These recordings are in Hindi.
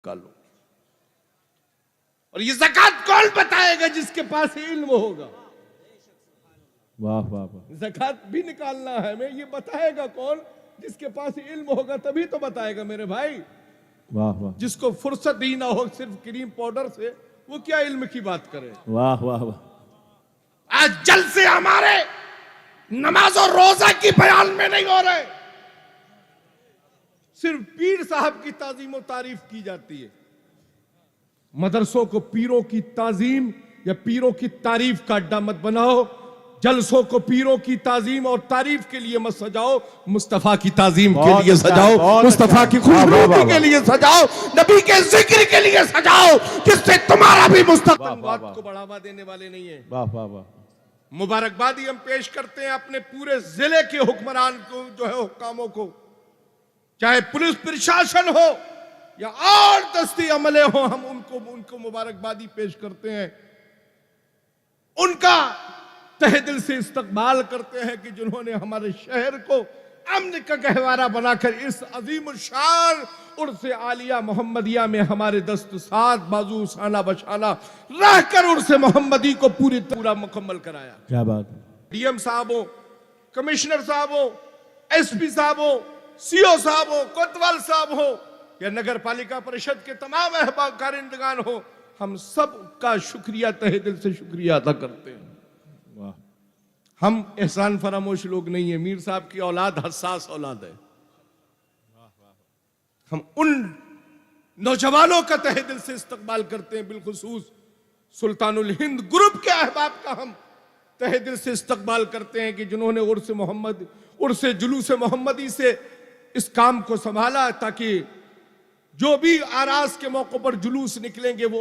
का लो। और ये ज़कात कौन बताएगा? जिसके पास इल्म होगा। वाह वाह वाह। ज़कात भी निकालना है हमें, ये बताएगा कौन? जिसके पास इल्म होगा तभी तो बताएगा मेरे भाई। वाह वाह। जिसको फुर्सत ही ना हो सिर्फ क्रीम पाउडर से, वो क्या इल्म की बात करे? वाह वाह वाह। आज जल से हमारे नमाज और रोजा की बयान में नहीं हो रहे, सिर्फ पीर साहब की ताजीम और तारीफ की जाती है। मदरसों को पीरों की ताजीम या पीरों की तारीफ का अड्डा मत बनाओ। जलसों को पीरों की ताजीम और तारीफ के लिए मत सजाओ, मुस्तफा की ताजीम के लिए सजाओ, मुस्तफा की खुशनूदी के लिए सजाओ, नबी के जिक्र के लिए सजाओ, जिससे तुम्हारा भी मुस्तकबिल को बढ़ावा देने वाले नहीं है। वाह वाह वाह। मुबारकबादी हम पेश करते हैं अपने पूरे जिले के हुक्मरान को, जो है हुक्कामों को, चाहे पुलिस प्रशासन हो या और दस्ती अमले हो, हम उनको मुबारकबादी पेश करते हैं। उनका तहे दिल से इस्तकबाल करते हैं कि जिन्होंने हमारे शहर को अमन का गहवारा बनाकर इस अजीम शान उर्से आलिया मोहम्मदिया में हमारे दस्त साथ बाजू शाना बशाना रहकर उर्से मोहम्मदी को पूरा मुकम्मल कराया। क्या बात। डीएम साहब हो, कमिश्नर साहब हो, एसपी साहब हो, सीओ साहब हो, कोतवाल साहब हो या नगर पालिका परिषद के तमाम अहबाब कारिंदगान हो, हम सब का शुक्रिया तहे दिल से शुक्रिया अदा करते हैं। वाह। हम एहसान फरामोश लोग नहीं है। मीर साहब की औलाद हसास औलाद है। हम उन नौजवानों का तहे दिल से इस्तकबाल करते हैं, बिलखुसूस सुल्तानुल हिंद ग्रुप के अहबाब का हम तहे दिल से इस्तकबाल करते हैं कि जिन्होंने उर्से जुलूस मोहम्मदी से इस काम को संभाला, ताकि जो भी आरास के मौकों पर जुलूस निकलेंगे वो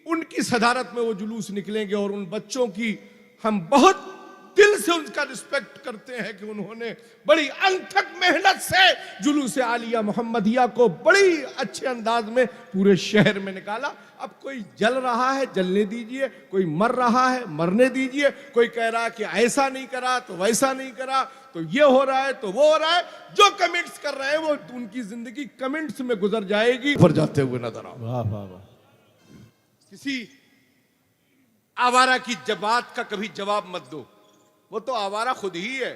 उनकी सदारत में वो जुलूस निकलेंगे। और उन बच्चों की हम बहुत दिल से उनका रिस्पेक्ट करते हैं कि उन्होंने बड़ी अनथक मेहनत से जुलूस आलिया मोहम्मदिया को बड़ी अच्छे अंदाज में पूरे शहर में निकाला। अब कोई जल रहा है जलने दीजिए, कोई मर रहा है मरने दीजिए, कोई कह रहा है कि ऐसा नहीं करा तो वैसा नहीं करा, तो ये हो रहा है तो वो हो रहा है। जो कमेंट्स कर रहे हैं वो उनकी जिंदगी कमेंट्स में गुजर जाएगी, ऊपर जाते हुए नजर आओ। वाह वाह वाह। किसी आवारा की बात का कभी जवाब मत दो, वो तो आवारा खुद ही है।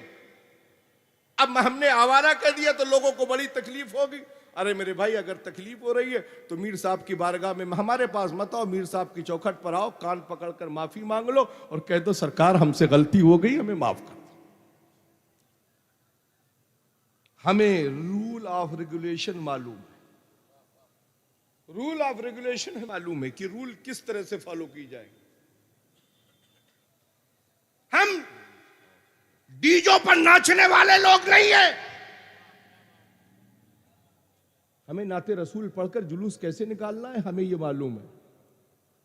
अब हमने आवारा कह दिया तो लोगों को बड़ी तकलीफ होगी। अरे मेरे भाई, अगर तकलीफ हो रही है तो मीर साहब की बारगाह में हमारे पास मत आओ, मीर साहब की चौखट पर आओ, कान पकड़कर माफी मांग लो और कह दो सरकार हमसे गलती हो गई, हमें माफ कर दो। हमें रूल ऑफ रेगुलेशन मालूम है, रूल ऑफ रेगुलेशन मालूम है कि रूल किस तरह से फॉलो की जाए। हम डीजो पर नाचने वाले लोग नहीं है। हमें नाते रसूल पढ़कर जुलूस कैसे निकालना है हमें यह मालूम है।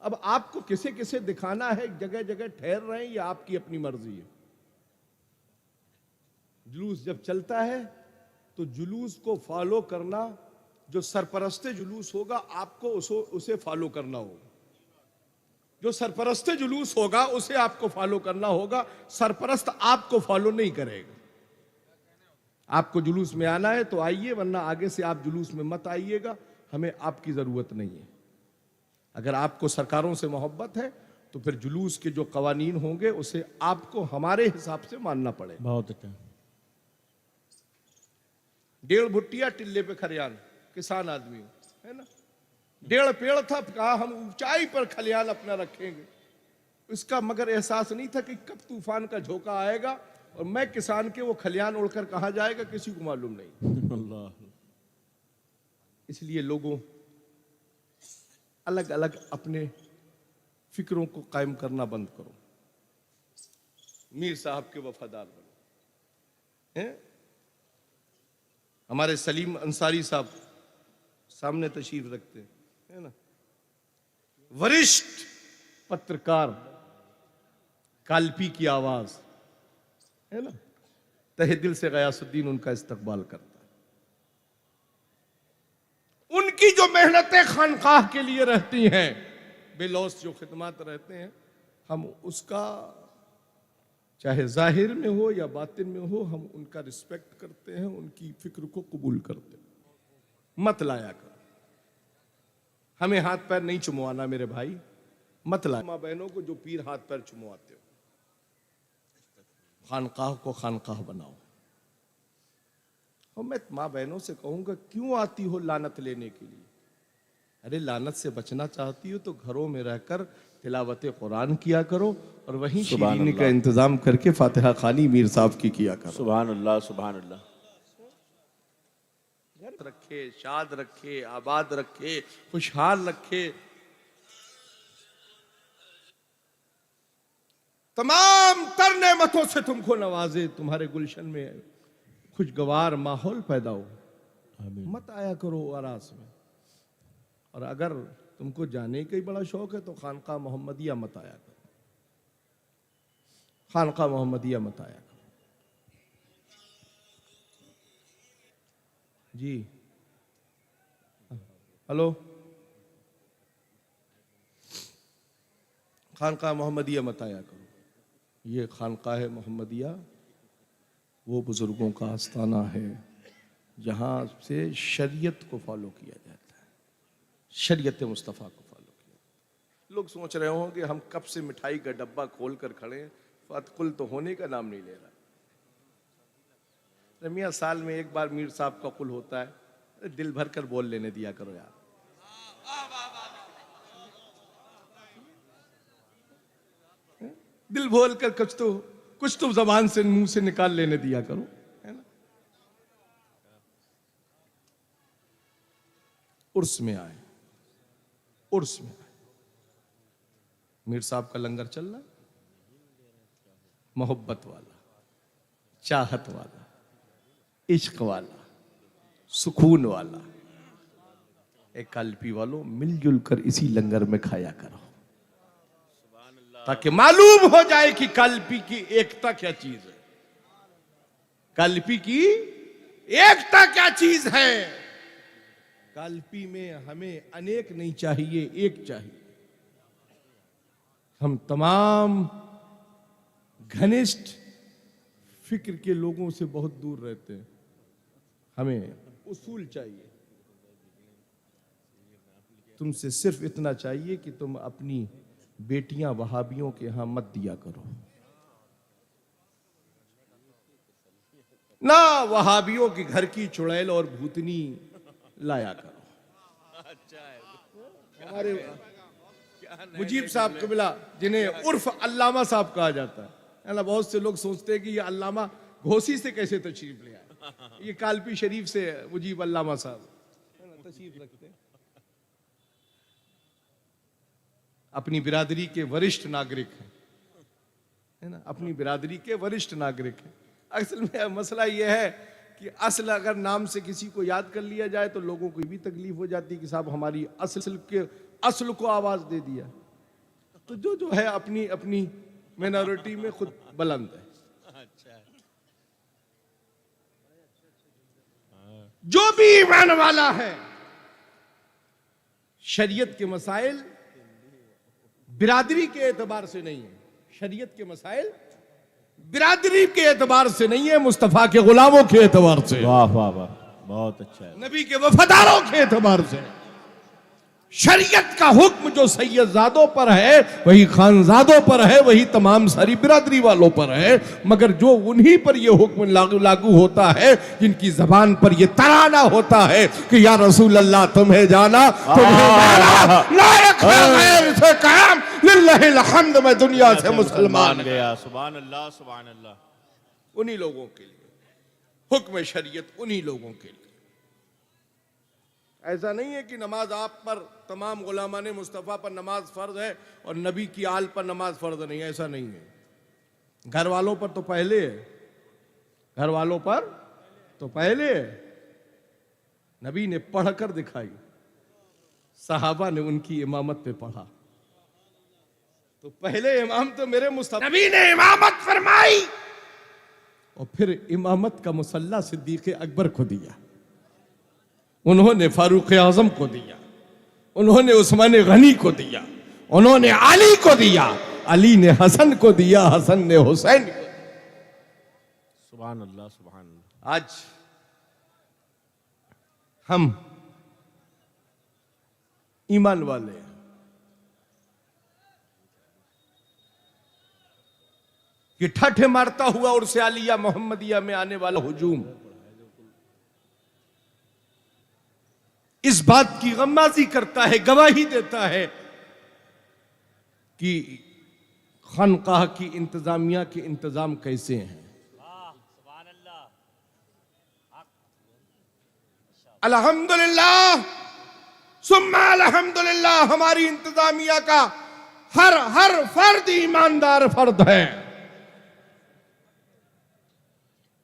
अब आपको किसे किसे दिखाना है, जगह जगह ठहर रहे हैं, ये आपकी अपनी मर्जी है। जुलूस जब चलता है तो जुलूस को फॉलो करना, जो सरपरस्ते जुलूस होगा आपको उसे फॉलो करना होगा। जो सरपरस्ते जुलूस होगा उसे आपको फॉलो करना होगा, सरपरस्त आपको फॉलो नहीं करेगा। आपको जुलूस में आना है तो आइए, वरना आगे से आप जुलूस में मत आइएगा, हमें आपकी जरूरत नहीं है। अगर आपको सरकारों से मोहब्बत है तो फिर जुलूस के जो कवानीन होंगे उसे आपको हमारे हिसाब से मानना पड़ेगा। बहुत अच्छा। 1.5 भुट्टिया टिल्ले पे खलियान, किसान आदमी है ना, 1.5 पेड़ था, कहा हम ऊंचाई पर खलियान अपना रखेंगे। इसका मगर एहसास नहीं था कि कब तूफान का झोंका आएगा और मैं किसान के वो खलियान उड़कर कहां जाएगा किसी को मालूम नहीं। अल्लाह। इसलिए लोगों अलग अलग अपने फिक्रों को कायम करना बंद करो, मीर साहब के वफादार बनो। हैं हमारे सलीम अंसारी साहब सामने तशरीफ रखते हैं, है ना, वरिष्ठ पत्रकार, काल्पी की आवाज, है ना, तहे दिल से गयासुद्दीन उनका इस्तकबाल करता है। उनकी जो मेहनतें खानकाह के लिए रहती हैं, बेलौस जो खिदमत रहते हैं, हम उसका चाहे जाहिर में हो या बातिन में हो, हम उनका रिस्पेक्ट करते हैं, उनकी फिक्र को कबूल करते हैं। मत लाया करो। हमें हाथ पैर नहीं चुमवाना मेरे भाई, मत ला माँ बहनों को जो पीर हाथ पैर चुमवाते हो। खानकाह को खानकाह बनाओ। और मैं माँ बहनों से कहूंगा, क्यों आती हो लानत लेने के लिए? अरे लानत से बचना चाहती हो तो घरों में रहकर तिलावत कुरान किया करो और वहीं सुभान शीरीनी का अल्लाह। इंतजाम करके फातिहा खानी मीर साहब की किया करो। सुभान अल्लाह, सुभान अल्लाह। रखे, शाद रखे, आबाद रखे, खुशहाल रखे। तमाम तर नेमतों से तुमको नवाजे, तुम्हारे गुलशन में खुशगवार माहौल पैदा हो। आमीन। मत आया करो आरास में। और अगर तुमको जाने का ही बड़ा शौक है तो खानका मोहम्मदिया मत आया करो, खानका मोहम्मदिया मत आया करो। जी हेलो, खानका मोहम्मदिया मत आया करो। ये खानकाह मोहम्मदिया वो बुजुर्गों का आस्थाना है जहाँ से शरीयत को फॉलो किया जाता है, शरीयत मुस्तफ़ा को फॉलो किया। लोग सोच रहे होंगे हम कब से मिठाई का डब्बा खोल कर खड़े हैं, फतकुल तो होने का नाम नहीं ले रहा। मियाँ साल में एक बार मीर साहब का कुल होता है, दिल भर कर बोल लेने दिया करो यार। दिल बोल कर कुछ तो जबान से मुंह से निकाल लेने दिया करो, है ना। उर्स में आए, उर्स में आए, मीर साहब का लंगर चल रहा, मोहब्बत वाला, चाहत वाला, इश्क वाला, सुकून वाला। एक कालपी वालों मिलजुल कर इसी लंगर में खाया करो ताकि मालूम हो जाए कि कालपी की एकता क्या चीज है, कालपी की एकता क्या चीज है। कालपी में हमें अनेक नहीं चाहिए, एक चाहिए। हम तमाम घनिष्ठ फिक्र के लोगों से बहुत दूर रहते हैं, हमें उसूल चाहिए। तुमसे सिर्फ इतना चाहिए कि तुम अपनी बेटियां वहाबियों के यहां मत दिया करो ना, वहाबियों के घर की चुड़ैल और भूतनी लाया करो। हमारे मुजीब साहब कबिला जिन्हें उर्फ अल्लामा साहब कहा जाता है ना, बहुत से लोग सोचते हैं कि ये अल्लामा घोसी से कैसे तशरीफ ले आए, ये कालपी शरीफ से मुजीब अल्लामा साहब है ना तशरीफ रखते हैं। अपनी बिरादरी के वरिष्ठ नागरिक हैं, है ना, अपनी बिरादरी के वरिष्ठ नागरिक हैं। असल में मसला यह है कि असल अगर नाम से किसी को याद कर लिया जाए तो लोगों को भी तकलीफ हो जाती है कि साहब हमारी असल को आवाज दे दिया। तो जो है अपनी अपनी माइनॉरिटी में खुद बुलंद है। जो भी ईमान वाला है, शरीयत के मसाइल बिरादरी के एतबार से नहीं है, शरीयत के मसाइल बिरादरी के एतबार से नहीं है, मुस्तफा के गुलामों के एतबार से, वाह वाह वाह, बहुत अच्छा है। नबी के वफादारों के एतबार से। शरीयत का हुक्म जो सैयदजादों पर है वही खानजादों पर है, वही तमाम सारी बिरादरी वालों पर है। मगर जो उन्हीं पर यह हुक्म लागू होता है जिनकी जबान पर यह तराना होता है कि या रसूल अल्लाह तुम्हें जाना, तुम्हें माना, लायक है गैर से काम, लिल्लाहिल हम्द, मैं दुनिया से मुसलमान गया। सुभान अल्लाह, सुभान अल्लाह। उन्हीं लोगों के लिए हुक्म शरीयत, उन्हीं लोगों के लिए। ऐसा नहीं है कि नमाज आप पर, तमाम गुलामान मुस्तफ़ा पर नमाज फर्ज है और नबी की आल पर नमाज फर्ज नहीं है, ऐसा नहीं है। घर वालों पर तो पहले है, घर वालों पर तो पहले है। नबी ने पढ़कर दिखाई, सहाबा ने उनकी इमामत पे पढ़ा, तो पहले इमाम तो मेरे मुस्तफ़ा, नबी ने इमामत फरमाई और फिर इमामत का मुसल्ला सिद्दीक़ अकबर को दिया, उन्होंने फारूक आजम को दिया, उन्होंने उस्मान गनी को दिया, उन्होंने अली को दिया, अली ने हसन को दिया, हसन ने हुसैन को दिया। सुभान अल्लाह, सुभान अल्लाह। आज हम ईमान वाले हैं। कि ठठे मारता हुआ उर्स आलिया मोहम्मदिया में आने वाला हुजूम इस बात की गम्माजी करता है, गवाही देता है कि खानकाह की इंतजामिया के इंतजाम कैसे हैं। अल्हम्दुलिल्लाह सुम्मा अल्हम्दुलिल्लाह, हमारी इंतजामिया का हर फर्द ईमानदार फर्द है।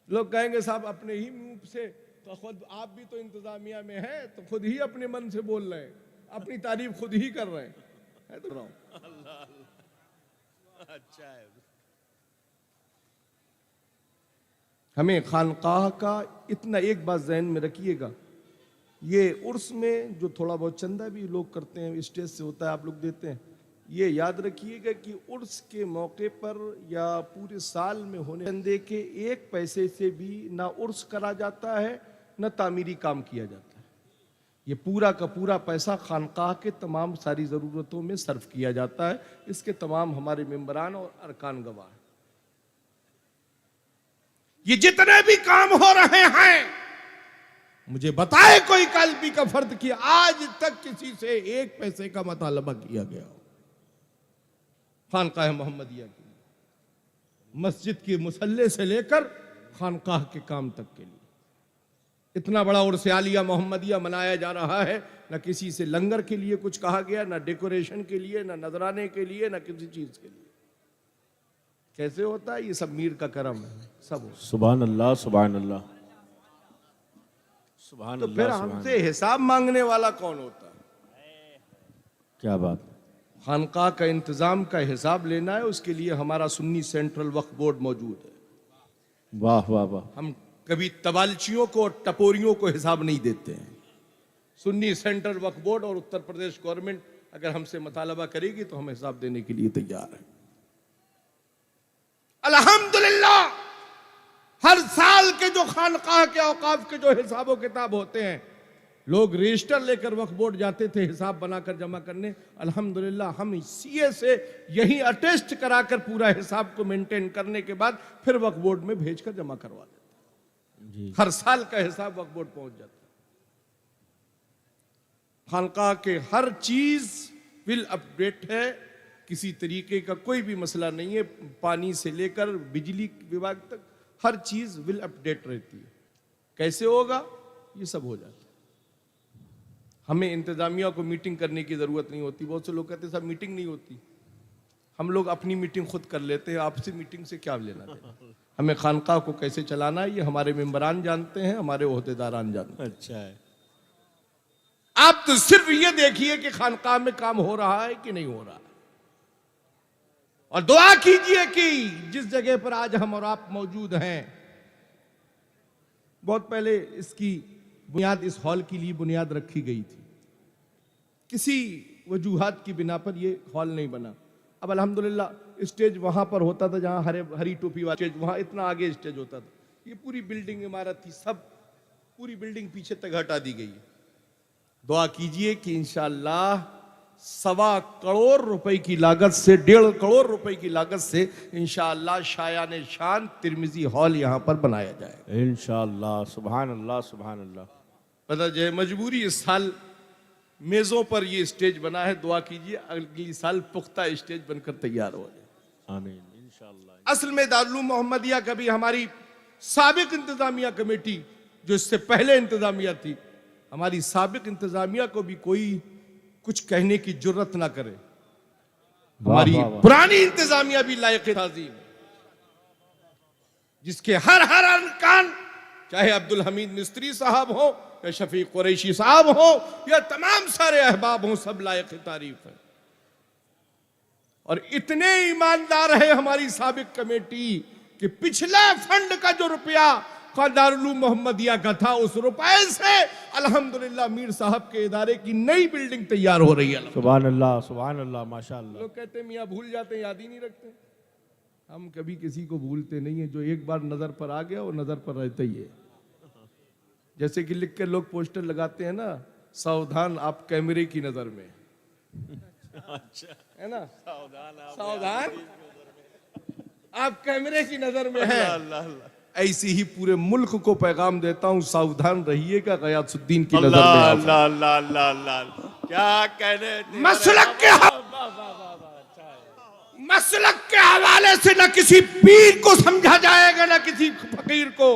लोग कहेंगे साहब अपने ही मुंह से, तो खुद आप भी तो इंतजामिया में हैं, तो खुद ही अपने मन से बोल रहे हैं, अपनी तारीफ खुद ही कर रहे हैं, है तो रहा हूं। अच्छा है। हमें खानकाह का इतना एक बात ज़हन में रखिएगा, ये उर्स में जो थोड़ा बहुत चंदा भी लोग करते हैं, स्टेज से होता है, आप लोग देते हैं, ये याद रखिएगा कि उर्स के मौके पर या पूरे साल में होने चंदे के एक पैसे से भी ना उर्स करा जाता है न तामीरी काम किया जाता है। ये पूरा का पूरा पैसा खानकाह के तमाम सारी ज़रूरतों में सर्फ किया जाता है। इसके तमाम हमारे मेंबरान और अरकान गवाह हैं। ये जितने भी काम हो रहे हैं, मुझे बताए कोई कल्बी का फर्द कि आज तक किसी से एक पैसे का मुतालबा किया गया हो खानकाह मोहम्मदिया की, मस्जिद के मुसल्ले से लेकर खानकाह के काम तक के लिए। इतना बड़ा उर्स आलिया मोहम्मदिया मनाया जा रहा है, ना किसी से लंगर के लिए कुछ कहा गया, ना डेकोरेशन के लिए, ना नजराने के लिए, ना किसी चीज के लिए। कैसे होता है? ये सब मीर का करम है, सब होता है। सुभान अल्लाह, सुभान अल्लाह, सुभान तो अल्लाह। फिर हमसे हिसाब मांगने वाला कौन होता है? क्या बात। खानकाह का इंतजाम का हिसाब लेना है, उसके लिए हमारा सुन्नी सेंट्रल वक्फ बोर्ड मौजूद है। वाह वाह वाह। हम कभी तबालचियों को और टपोरियों को हिसाब नहीं देते हैं। सुन्नी सेंट्रल वक्फ बोर्ड और उत्तर प्रदेश गवर्नमेंट अगर हमसे मुतालबा करेगी तो हम हिसाब देने के लिए तैयार हैं। अल्हम्दुलिल्लाह, हर साल के जो खानकाह के औकाफ के जो हिसाबो किताब होते हैं, लोग रजिस्टर लेकर वक्फ बोर्ड जाते थे हिसाब बनाकर जमा करने। अल्हम्दुलिल्लाह हम सीए से यही अटेस्ट कराकर पूरा हिसाब को मेंटेन करने के बाद फिर वक्फ बोर्ड में भेजकर जमा करवा देते हैं। हर साल का हिसाब वक्फ बोर्ड पहुंच जाता है। खानकाह के हर चीज विल अपडेट है, किसी तरीके का कोई भी मसला नहीं है। पानी से लेकर बिजली विभाग तक हर चीज विल अपडेट रहती है। कैसे होगा? ये सब हो जाता है। हमें इंतजामिया को मीटिंग करने की जरूरत नहीं होती। बहुत से लोग कहते हैं साहब मीटिंग नहीं होती। हम लोग अपनी मीटिंग खुद कर लेते हैं, आपसे मीटिंग से क्या लेना देना। हमें खानकाह को कैसे चलाना है ये हमारे मेंबरान जानते हैं, हमारे ओहदेदारान जानते हैं। अच्छा है। आप तो सिर्फ ये देखिए कि खानकाह में काम हो रहा है कि नहीं हो रहा है, और दुआ कीजिए कि जिस जगह पर आज हम और आप मौजूद हैं, बहुत पहले इसकी बुनियाद, इस हॉल के लिए बुनियाद रखी गई थी। किसी वजूहात की बिना पर ये हॉल नहीं बना। अब अल्हम्दुलिल्लाह स्टेज वहां पर होता था जहां हरी टोपी वाला स्टेज, वहां इतना आगे स्टेज होता था। ये पूरी बिल्डिंग इमारत थी, सब पूरी बिल्डिंग पीछे तक हटा दी गई है। दुआ कीजिए कि इंशाअल्लाह 1.25 करोड़ रुपए की लागत से, 1.5 करोड़ रुपए की लागत से इंशाअल्लाह शायाने शान तिरमिजी हॉल यहां पर बनाया जाएगा इंशाअल्लाह। सुभान अल्लाह, सुभान अल्लाह। पता जाए मजबूरी इस साल मेजों पर ये स्टेज बना है। दुआ कीजिए अगली साल पुख्ता स्टेज बनकर तैयार हो जाए। आमीन इंशाअल्लाह। असल में दारुल उलूम मोहम्मदिया का भी हमारी साबिक इंतजामिया कमेटी, जो इससे पहले इंतजामिया थी, हमारी साबिक इंतजामिया को भी कोई कुछ कहने की जुर्रत ना करे। हमारी पुरानी इंतजामिया भी लायक ताज़ीम, जिसके हर अरकान, चाहे अब्दुल हमीद मिस्त्री साहब हो या शफीक कुरैशी साहब हो या तमाम सारे अहबाब हो, सब लायक तारीफ है। और इतने ईमानदार है हमारी साबिक कमेटी कि पिछला फंड का जो रुपया दारुल उलूम मोहम्मदिया का था, उस रुपए से अल्हम्दुलिल्लाह मीर साहब के इदारे की नई बिल्डिंग तैयार हो रही है। सुभान अल्लाह, सुभान अल्लाह, माशाअल्लाह। लोग कहते हैं मियाँ भूल जाते हैं, याद ही नहीं रखते। हम कभी किसी को भूलते नहीं है। जो एक बार नजर पर आ गया वो नजर पर रहता ही है। जैसे कि लिख कर लोग पोस्टर लगाते हैं ना सावधान आप कैमरे की नजर में, अच्छा है ना, सावधान सावधान आप कैमरे की नजर में है। अल्लाह अल्लाह ऐसी ही पूरे मुल्क को पैगाम देता हूं, सावधान रहिएगा गयासुद्दीन की नजर में अल्लाह आप। अल्लाह अल्लाह अल्लाह अल्लाह क्या कहने थे। मसलक के मसलक के हवाले से न किसी पीर को समझा जाएगा न किसी फकीर को।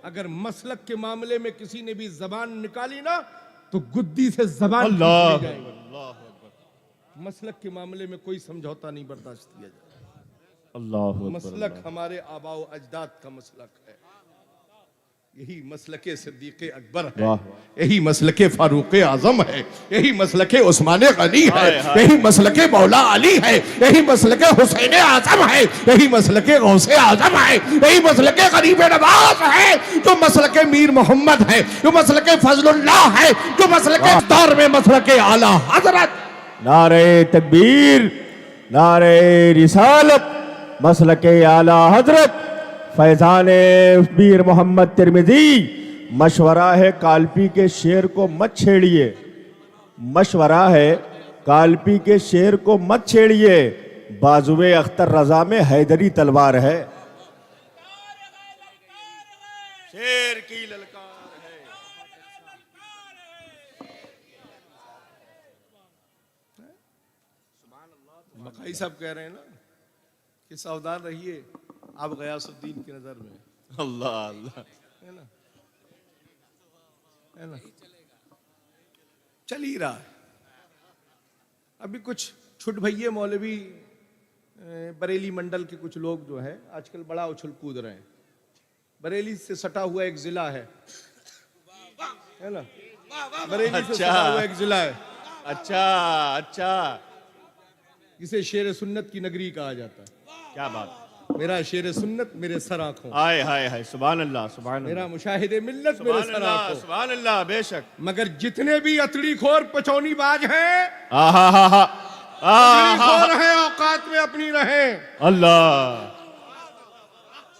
अगर मसलक के मामले में किसी ने भी जबान निकाली ना तो गुद्दी से जबान अल्लाह खींच ली जाएगी। अल्लाह मसलक के मामले में कोई समझौता नहीं बर्दाश्त किया जाए। अल्लाह मसलक हमारे आबाओ अजदाद का मसलक है। यही मसलके सिद्दीक़े अकबर है, वाह। यही मसलके फारूक आजम है, यही मसलके उस्मान गनी है, हाय, हाय। यही मसलके मौला अली है, यही मसलके हुसैन आजम है, यही मसलके गौसे आजम है, यही मसलके गरीब नवाज है, जो मसलके मीर मोहम्मद है, जो मसलके फजलुल्लाह है, जो मसलके दौर में मसलके आला हजरत। नारे तकबीर, नारे रिसालत, मसलके आला हजरत फैजान मीर मोहम्मद तिरमिजी। मशवरा है कालपी के शेर को मत छेड़िए, मशवरा है कालपी के शेर को मत छेड़िए, बाजुए अख्तर रजा में हैदरी तलवार है। शेर की ललकार है। मकाई साहब कह रहे हैं ना कि सावधान रहिए आप गयासुद्दीन की नजर में, अल्लाह अल्लाह है ना, है ना, चल ही रहा है। अभी कुछ छुट भैये मौलवी बरेली मंडल के कुछ लोग जो है आजकल बड़ा उछल कूद रहे हैं। बरेली से सटा हुआ एक जिला है ना, बरेली से अच्छा। सटा हुआ एक जिला है अच्छा अच्छा जिसे शेर सुन्नत की नगरी कहा जाता है। क्या बात। मेरा शेर सुन्नत मेरे सर आंखों, हाय हाय हाय सुभान अल्लाह सुभान मेरा अल्लाह मुशाहिदे मिल्लत मेरे सुभान सर अल्लाह आंखों। सुभान अल्लाह बेशक। मगर जितने भी अतड़ी खोर पचौनी बाज हैं, आहा हा हा अतड़ी खोर हैं, औकात में अपनी रहें। अल्लाह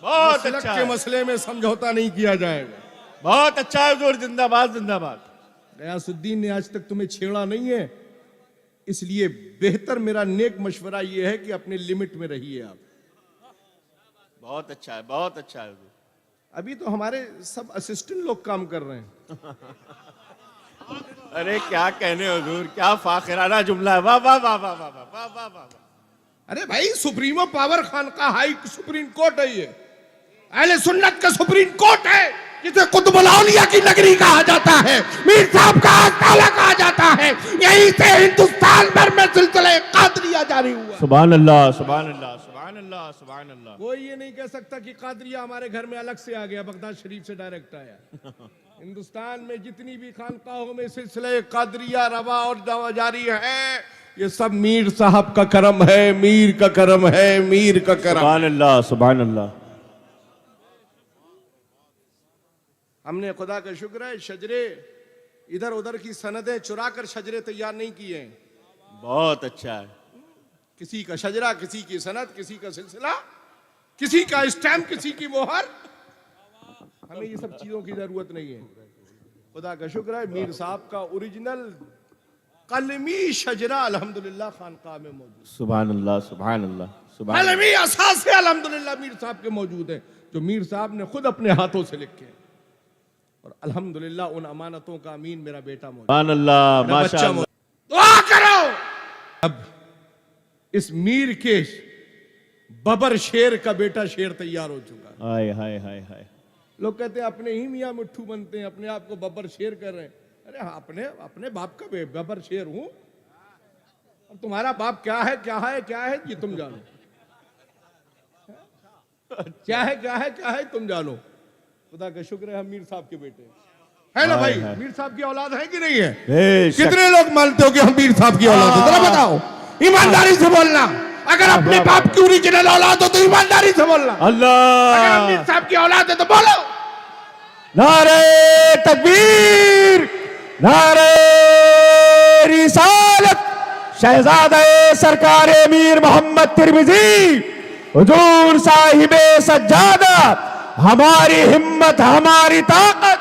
बहुत मसलक अच्छा के है, मसले में समझौता नहीं किया जाएगा। बहुत अच्छा है हुजूर, जिंदाबाद जिंदाबाद। गयासुद्दीन ने आज तक तुम्हें छेड़ा नहीं है, इसलिए बेहतर मेरा नेक मशवरा यह है कि अपने लिमिट में रहिए आप। बहुत अच्छा है, बहुत अच्छा है हुजूर। अभी तो हमारे सब असिस्टेंट लोग काम कर रहे हैं। अरे क्या कहने हुजूर, क्या फाखिराना जुमला है। वाह वाह वाह वाह वाह वाह वाह वाह वाह। अरे भाई सुप्रीमो पावर खान का हाई सुप्रीम कोर्ट है ये, अहले सुन्नत का सुप्रीम कोर्ट है, जिसे कुतुबुल औलिया की नगरी कहा जाता है, मीर साहब का आस्ताना कहा जाता है। यहीं से हिंदुस्तान भर में सिलसिले कादरिया जारी हुआ। सुभान अल्लाह सुभान अल्लाह सुभान अल्लाह सुभान अल्लाह। कोई ये नहीं कह सकता कि कादरिया हमारे घर में अलग से आ गया, बगदाद शरीफ से डायरेक्ट आया। हिंदुस्तान में जितनी भी खानकाहों में सिलसिले कादरिया रवा और जारी है, ये सब मीर साहब का करम है, मीर का करम है, मीर का करम। सुभान अल्लाह सुभान अल्लाह। हमने खुदा का शुक्र है शजरे इधर उधर की सनदें चुरा कर शजरे तैयार नहीं किए हैं। बहुत अच्छा है। किसी का शजरा, किसी की सनद, किसी का सिलसिला, किसी का स्टैम्प, किसी की मोहर, हमें ये सब चीजों की जरूरत नहीं है। खुदा का शुक्र है मीर साहब का ओरिजिनल कलमी शजरा अल्हम्दुलिल्लाह खानकाह में मौजूद। सुभान अल्लाह सुभान अल्लाह सुभान अल्लाह। कलमी असासे अल्हम्दुलिल्लाह मीर साहब के मौजूद है, जो मीर साहब ने खुद अपने हाथों से लिखे। और अल्हम्दुलिल्लाह उन अमानतों का अमीन मेरा बेटा मौजूद, सुभान अल्लाह मेरा बच्चा माशाअल्लाह। मौजूद। दुआ करो। अब इस मीर के बबर शेर का बेटा शेर तैयार हो चुका है। हाय हाय हाय हाय। लोग कहते हैं अपने ही मियाँ मिट्ठू बनते हैं, अपने आप को बबर शेर कर रहे हैं। अरे हाँ, अपने अपने बाप का बबर शेर हूं। अब तुम्हारा बाप क्या है क्या है क्या है ये तुम जानो, क्या है क्या है क्या है तुम जानो। खुदा का शुक्र है हम मीर साहब के बेटे है ना हाय, भाई। हाय। मीर साहब की औलाद है कि नहीं है? बेशक। कितने लोग मानते हो कि हम मीर साहब की औलाद है? जरा बताओ, ईमानदारी से बोलना। अगर अपने बाप की ओरिजिनल औलाद हो तो ईमानदारी से बोलना। अगर हम अल्लाह। मीर साहब की औलाद है तो बोलो। नारे तकबीर, नारे रिसालत, शहजादे सरकार मीर मोहम्मद तिरमिजी, हुजूर साहिबे सज्जादा, हमारी हिम्मत हमारी ताकत।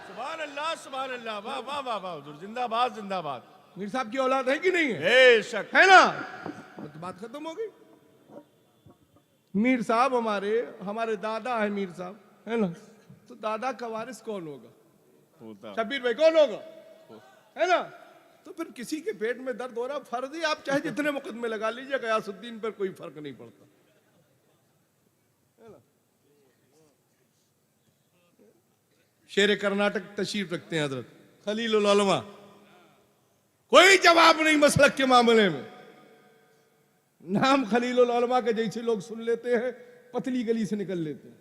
सुभान अल्लाह सुभान अल्लाह। अल्लाह, वाह वाह वाह वाह हुजूर, जिंदाबाद जिंदाबाद। मीर साहब की औलाद है कि नहीं है? बेशक। है ना? तो बात खत्म हो गई। मीर साहब हमारे दादा है मीर साहब, है ना? तो दादा का वारिस कौन होगा? होता शब्बीर भाई कौन होगा? है ना? तो फिर किसी के पेट में दर्द हो रहा, फर्जी आप चाहे जितने मुकदमे लगा लीजिए, गयासुद्दीन पर कोई फर्क नहीं पड़ता। है ना? शेर कर्नाटक तशरीफ रखते हैं हजरत खलीलुल उलमा, कोई जवाब नहीं मसलक के मामले में। नाम खलीलुल उलमा के जैसे लोग सुन लेते हैं, पतली गली से निकल लेते हैं।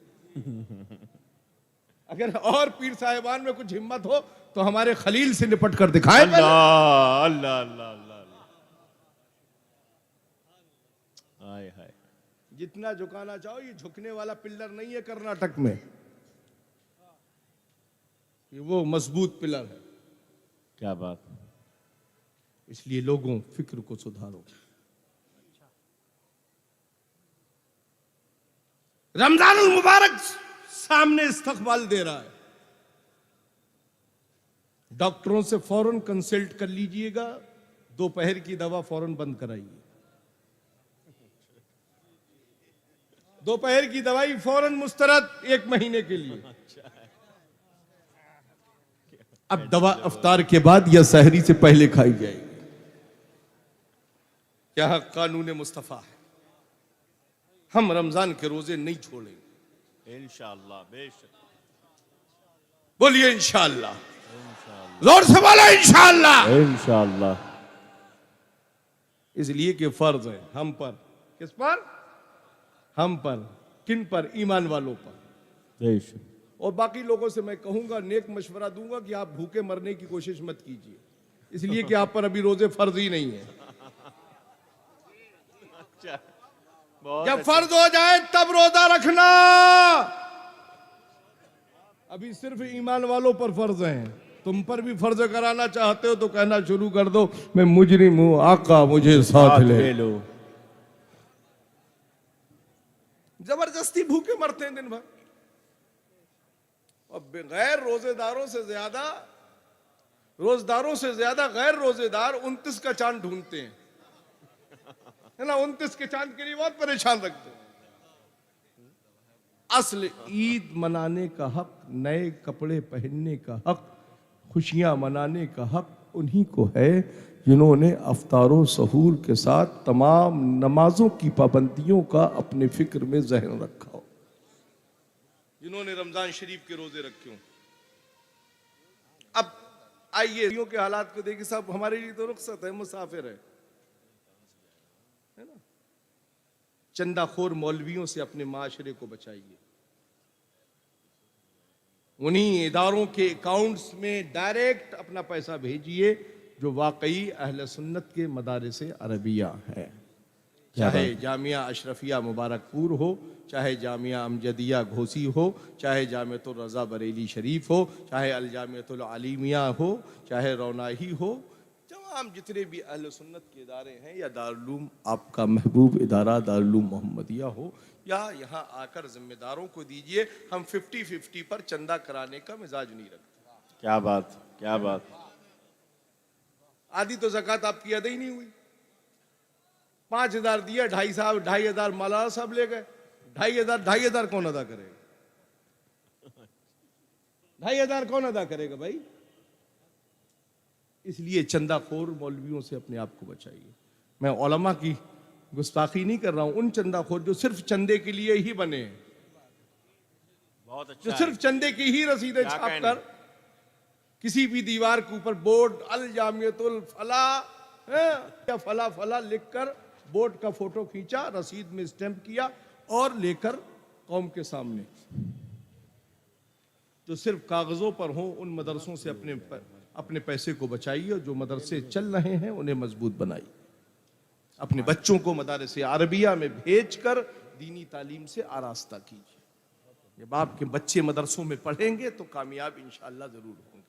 अगर और पीर साहिबान में कुछ हिम्मत हो तो हमारे खलील से निपट कर दिखाए। अल्लाह अल्लाह अल्लाह अल्लाह। हाय हाय। जितना झुकाना चाहो, ये झुकने वाला पिलर नहीं है कर्नाटक में, ये वो मजबूत पिलर है। क्या बात। इसलिए लोगों फिक्र को सुधारो। रमजानुल मुबारक सामने इस्तकबाल दे रहा है। डॉक्टरों से फौरन कंसल्ट कर लीजिएगा, दोपहर की दवा फौरन बंद कराइए। दोपहर की दवाई फौरन मुस्तरद 1 महीने के लिए। अब दवा अफ्तार के बाद या सहरी से पहले खाई जाएगी। यह कानून मुस्तफा है, हम रमजान के रोजे नहीं छोड़ेंगे इंशाअल्लाह। बेशक। बोलिए इंशाअल्लाह, जोर से बोलो इंशाअल्लाह। इंशाअल्लाह। इसलिए कि फर्ज है हम पर। किस पर? हम पर। किन पर? ईमान वालों पर। बेशक। और बाकी लोगों से मैं कहूंगा, नेक मशवरा दूंगा कि आप भूखे मरने की कोशिश मत कीजिए, इसलिए कि आप पर अभी रोजे फर्ज ही नहीं है। जब फर्ज हो जाए तब रोजा रखना। अभी सिर्फ ईमान वालों पर फर्ज है। तुम पर भी फर्ज कराना चाहते हो तो कहना शुरू कर दो, मैं मुजरिम हूं, आका मुझे साथ ले लो। जबरदस्ती भूखे मरते हैं दिन भर। और गैर रोजेदारों से ज्यादा गैर रोजेदार 29 का चांद ढूंढते हैं, है ना? 29 के चांद के लिए बहुत परेशान रखते हैं। असल ईद मनाने का हक, नए कपड़े पहनने का हक, खुशियां मनाने का हक उन्हीं को है जिन्होंने अफ्तारो सहूर के साथ तमाम नमाजों की पाबंदियों का अपने फिक्र में जहन रखा हो, जिन्होंने रमजान शरीफ के रोजे रखे हों। अब आइए के हालात को देखिए साहब, हमारे लिए तो रुखसत है, मुसाफिर है ना? चंदाखोर मौलवियों से अपने माशरे को बचाइए। उन्हीं इदारों के अकाउंट्स में डायरेक्ट अपना पैसा भेजिए जो वाकई अहले सुन्नत के मदारिस अरबिया है। चाहे जामिया अशरफिया मुबारकपुर हो, चाहे जामिया अमजदिया घोसी हो, चाहे जामियतुल रज़ा बरेली शरीफ हो, चाहे अल जामियतुल आलिमिया हो, चाहे रौनाही हो, तमाम जितने भी अहले सुन्नत के इदारे हैं, या दारुल आपका महबूब इदारा दारुल मोहम्मदिया हो, या यहाँ आकर जिम्मेदारों को दीजिए। हम 50-50 पर चंदा कराने का मिजाज नहीं रखते। क्या बात, क्या बात। आधी तो ज़कात आपकी अदा ही नहीं हुई। 5,000 दिया, 2,500 मौलाना साहब ले गए। 2,500 कौन अदा करेगा? 2,500 कौन अदा करेगा भाई? इसलिए चंदाखोर मौलवियों से अपने आप को बचाइए। मैं उलमा की गुस्ताखी नहीं कर रहा हूं, उन चंदाखोर जो सिर्फ चंदे के लिए ही बने हैं, बहुत अच्छा, जो सिर्फ चंदे की ही रसीदें छाप कर किसी भी दीवार के ऊपर बोर्ड अल जामियतुल फला या फला फला लिखकर बोर्ड का फोटो खींचा, रसीद में स्टैंप किया और लेकर कौम के सामने, जो सिर्फ कागजों पर हो, उन मदरसों से अपने पैसे को बचाइए। और जो मदरसे चल रहे हैं उन्हें मजबूत बनाइए। अपने बच्चों को मदारिस अरबिया में भेजकर दीनी तालीम से आरास्ता कीजिए। जब आपके बच्चे मदरसों में पढ़ेंगे तो कामयाब इंशाअल्लाह जरूर होंगे।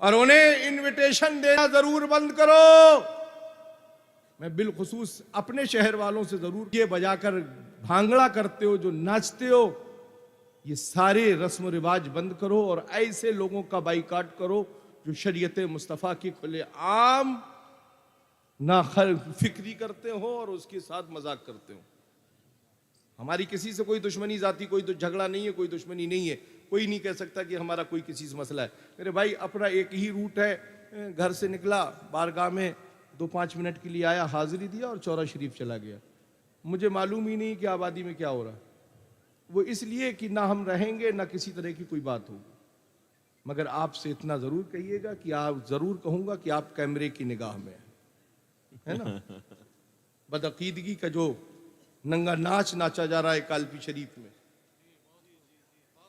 और उन्हें इनविटेशन देना जरूर बंद करो। मैं बिलखुसूस अपने शहर वालों से जरूर, ये बजाकर भांगड़ा करते हो, जो नाचते हो, ये सारे रस्म रिवाज बंद करो और ऐसे लोगों का बाइकाट करो जो शरीयत मुस्तफ़ा की खुले आम ना फिक्री करते हो और उसके साथ मजाक करते हो। हमारी किसी से कोई दुश्मनी जाती, कोई झगड़ा नहीं है, कोई दुश्मनी नहीं है। कोई नहीं कह सकता कि हमारा कोई किसी से मसला है। मेरे भाई अपना एक ही रूट है, घर से निकला, बारगाह में 2-5 मिनट के लिए आया, हाजिरी दिया और चौरा शरीफ चला गया। मुझे मालूम ही नहीं कि आबादी में क्या हो रहा है। वो इसलिए कि ना हम रहेंगे ना किसी तरह की कोई बात होगी। मगर आपसे इतना जरूर कहिएगा कि आप जरूर कहूंगा कि आप कैमरे की निगाह में है ना। बदअकीदगी का जो नंगा नाच नाचा जा रहा है कालपी शरीफ में,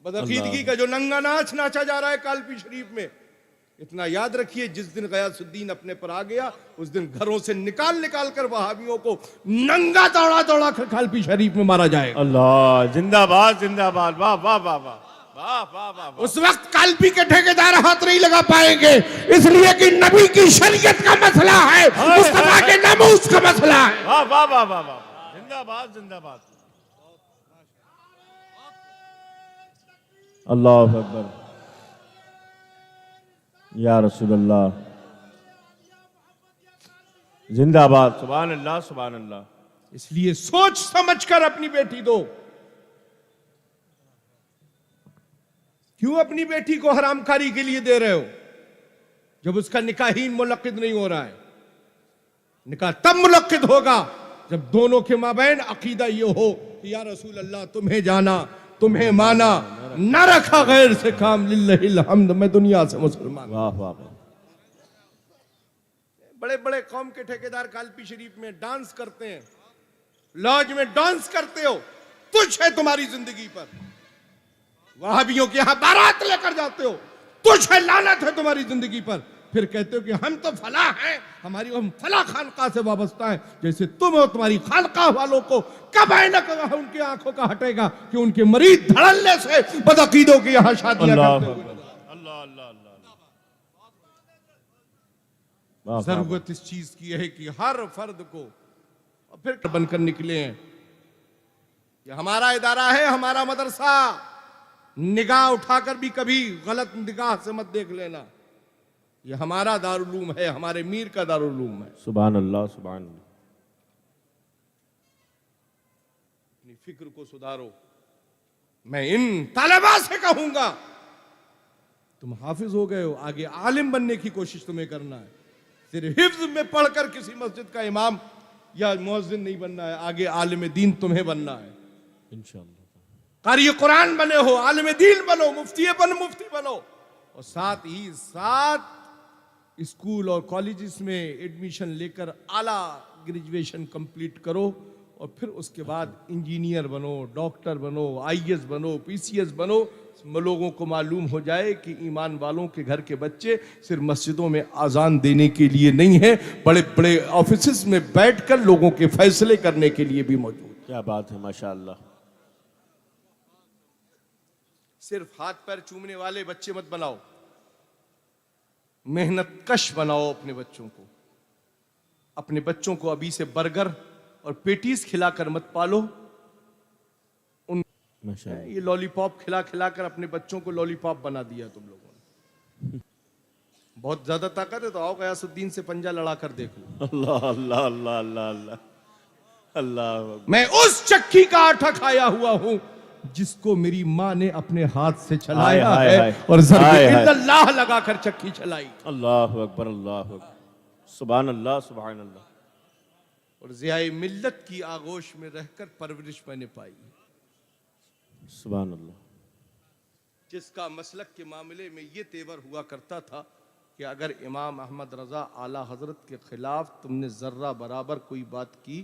बदअकीदगी का जो नंगा नाच नाचा जा रहा है कालपी शरीफ में, इतना याद रखिए, जिस दिन गयासुद्दीन अपने पर आ गया उस दिन घरों से निकाल निकाल कर वहाबियों को नंगा दौड़ा दौड़ा कर कालपी शरीफ में मारा जाएगा। अल्लाह जिंदाबाद जिंदाबाद, वाह वाह वाह वाह वाह वाह वाह। उस वक्त कालपी के ठेकेदार हाथ नहीं लगा पाएंगे, इसलिए कि नबी की शरीयत का मसला है, मुस्तफा के नामूस का मसला है। वाह वाह वाह वाह वाह, जिंदाबाद जिंदाबाद। अल्लाह अकबर, या रसूल अल्लाह, जिंदाबाद, सुभान अल्लाह सुभान अल्लाह। इसलिए सोच समझ कर अपनी बेटी दो। क्यों अपनी बेटी को हरामखारी के लिए दे रहे हो जब उसका निकाह ही मुलक्किद नहीं हो रहा है? निकाह तब मुलक्किद होगा जब दोनों के माबैन अकीदा ये हो कि या रसूल अल्लाह तुम्हें जाना, तुम्हें माना, न रखा गैर से काम, लिल्लाहिल हम्द, मैं दुनिया से मुसलमान। वाह वाह वाह। बड़े बड़े कौम के ठेकेदार कालपी शरीफ में डांस करते हैं, लॉज में डांस करते हो, तुझ है तुम्हारी जिंदगी पर। वहाबियों के यहां बारात लेकर जाते हो, तुझ है, लानत है तुम्हारी जिंदगी पर। फिर कहते हो कि हम तो फला हैं, हम फला खानका से वाबस्ता है। जैसे तुम हो, तुम्हारी खानका वालों को कब आईना उनकी आंखों का हटेगा कि उनके मरीज धड़ल्ले से बदअकीदों की यहां शादियां करते हुए। अल्लाह अल्लाह अल्लाह। जरूरत इस चीज की है कि हर फर्द को, और फिर बनकर निकले हैं कि हमारा इदारा है, हमारा मदरसा, निगाह उठाकर भी कभी गलत निगाह से मत देख लेना। ये हमारा दारुल है, हमारे मीर का दारुल है। सुभान अल्लाह सुभान अल्लाह। अपनी फिक्र को सुधारो। मैं इन तालिबा से कहूंगा, तुम हाफिज हो गए हो, आगे आलिम बनने की कोशिश तुम्हें करना है। सिर्फ हिफ्ज में पढ़कर किसी मस्जिद का इमाम या मुअज्जिन नहीं बनना है, आगे आलिम दीन तुम्हें बनना है इंशाअल्लाह। कारी कुरान बने हो, आलिम दीन बनो, मुफ्ती बनो, और साथ ही साथ स्कूल और कॉलेजेस में एडमिशन लेकर आला ग्रेजुएशन कंप्लीट करो, और फिर उसके बाद इंजीनियर बनो, डॉक्टर बनो, आईएएस बनो, पीसीएस बनो। लोगों को मालूम हो जाए कि ईमान वालों के घर के बच्चे सिर्फ मस्जिदों में आजान देने के लिए नहीं है, बड़े बड़े ऑफिसेस में बैठकर लोगों के फैसले करने के लिए भी मौजूद। क्या बात है, माशाअल्लाह। सिर्फ हाथ पैर चूमने वाले बच्चे मत बनाओ, मेहनत कश बनाओ अपने बच्चों को। अपने बच्चों को अभी से बर्गर और पेटीज खिलाकर मत पालो। उन ये लॉलीपॉप खिला खिला कर अपने बच्चों को लॉलीपॉप बना दिया तुम लोगों ने। बहुत ज्यादा ताकत है तो आओ गयासुद्दीन से पंजा लड़ा कर देख लो। अल्लाह अल्लाह अल्लाह अल्लाह अल्लाह अल्लाह। मैं उस चक्की का आटा खाया हुआ हूं जिसको मेरी माँ ने अपने हाथ से चलाया है और अल्लाह लगाकर चक्की चलाई। अल्लाह अकबर अल्लाह अकबर, सुभान अल्लाह सुभान अल्लाह। और ज़ियाए मिल्लत की आगोश में रहकर परवरिश मैंने पाई, सुभान अल्लाह। जिसका मसलक के मामले में ये तेवर हुआ करता था कि अगर इमाम अहमद रजा आला हजरत के खिलाफ तुमने जर्रा बराबर कोई बात की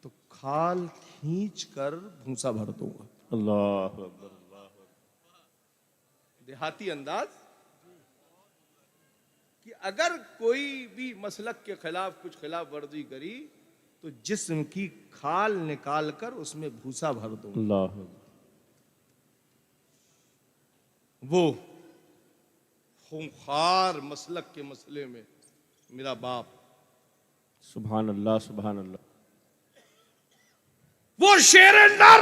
तो खाल खींच कर भूसा भर दूंगा। अल्लाह अकबर अल्लाह अकबर। देहाती अंदाज कि अगर कोई भी मसलक के खिलाफ कुछ खिलाफ वर्जी करी तो जिस्म की खाल निकाल कर उसमें भूसा भर दो। अल्लाह। वो खूंखार मसलक के मसले में मेरा बाप, सुभान अल्लाह सुभान अल्लाह। वो शेर नर